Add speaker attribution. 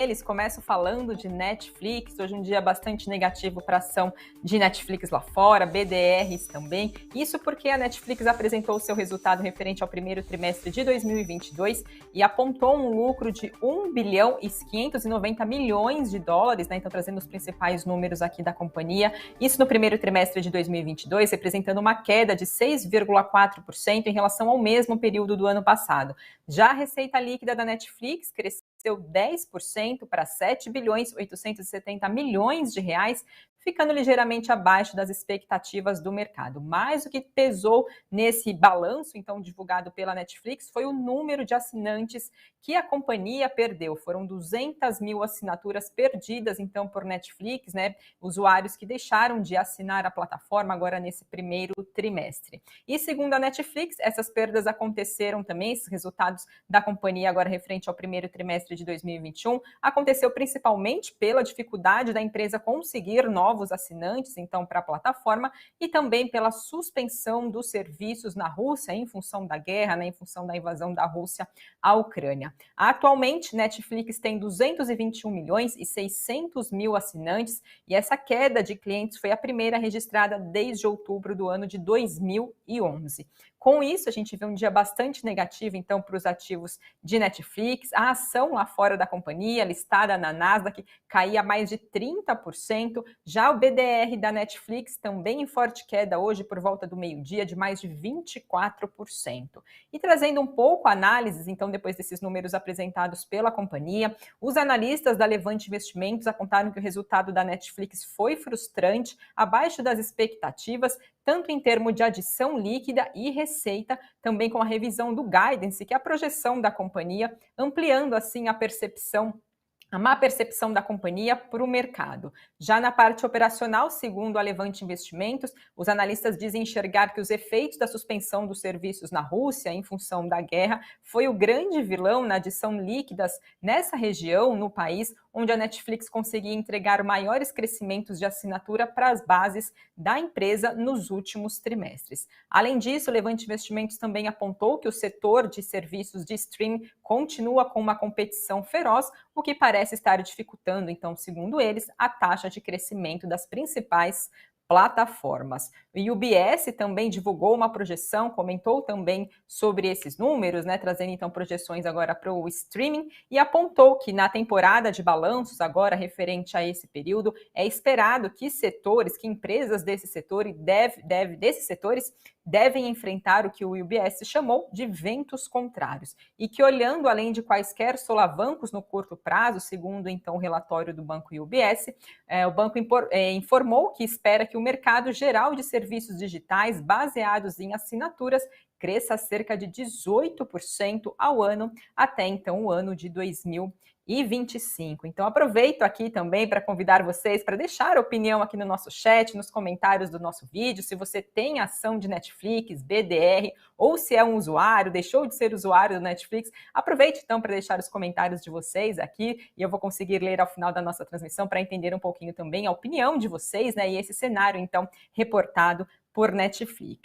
Speaker 1: Eles começam falando de Netflix, hoje em dia é bastante negativo para a ação de Netflix lá fora, BDRs também. Isso porque a Netflix apresentou o seu resultado referente ao primeiro trimestre de 2022 e apontou um lucro de 1 bilhão e 590 milhões de dólares, né? Então trazendo os principais números aqui da companhia. Isso no primeiro trimestre de 2022, representando uma queda de 6,4% em relação ao mesmo período do ano passado. Já a receita líquida da Netflix cresceu 10% para 7 bilhões 870 milhões de reais, ficando ligeiramente abaixo das expectativas do mercado. Mas o que pesou nesse balanço, então, divulgado pela Netflix, foi o número de assinantes que a companhia perdeu. Foram 200 mil assinaturas perdidas, então, por Netflix, né? Usuários que deixaram de assinar a plataforma agora nesse primeiro trimestre. E segundo a Netflix, essas perdas aconteceram também, esses resultados da companhia agora referente ao primeiro trimestre de 2021, aconteceu principalmente pela dificuldade da empresa conseguir novos assinantes, então, para a plataforma, e também pela suspensão dos serviços na Rússia, em função da guerra, né, em função da invasão da Rússia à Ucrânia. Atualmente, Netflix tem 221 milhões e 600 mil assinantes, e essa queda de clientes foi a primeira registrada desde outubro do ano de 2011. Com isso, a gente vê um dia bastante negativo, então, para os ativos de Netflix. A ação lá fora da companhia, listada na Nasdaq, caía mais de 30%. Já o BDR da Netflix, também em forte queda hoje, por volta do meio-dia, de mais de 24%. E trazendo um pouco análises, então, depois desses números apresentados pela companhia, os analistas da Levante Investimentos apontaram que o resultado da Netflix foi frustrante, abaixo das expectativas, tanto em termos de adição líquida e receita, também com a revisão do guidance, que é a projeção da companhia, ampliando assim a má percepção da companhia para o mercado. Já na parte operacional, segundo a Levante Investimentos, os analistas dizem enxergar que os efeitos da suspensão dos serviços na Rússia, em função da guerra, foi o grande vilão na adição líquidas nessa região, no país, onde a Netflix conseguia entregar maiores crescimentos de assinatura para as bases da empresa nos últimos trimestres. Além disso, o Levante Investimentos também apontou que o setor de serviços de streaming continua com uma competição feroz, o que parece estar dificultando, então, segundo eles, a taxa de crescimento das principais plataformas. O UBS também divulgou uma projeção, comentou também sobre esses números, né, trazendo então projeções agora para o streaming, e apontou que na temporada de balanços, agora referente a esse período, é esperado que empresas desse setor desses setores devem enfrentar o que o UBS chamou de ventos contrários, e que olhando além de quaisquer solavancos no curto prazo, segundo então o relatório do banco UBS, o banco informou que espera que o mercado geral de serviços digitais baseados em assinaturas cresça cerca de 18% ao ano, até então o ano de 2025. Então aproveito aqui também para convidar vocês para deixar a opinião aqui no nosso chat, nos comentários do nosso vídeo, se você tem ação de Netflix, BDR, ou se é um usuário, deixou de ser usuário do Netflix, aproveite então para deixar os comentários de vocês aqui, e eu vou conseguir ler ao final da nossa transmissão para entender um pouquinho também a opinião de vocês, né, e esse cenário então reportado por Netflix.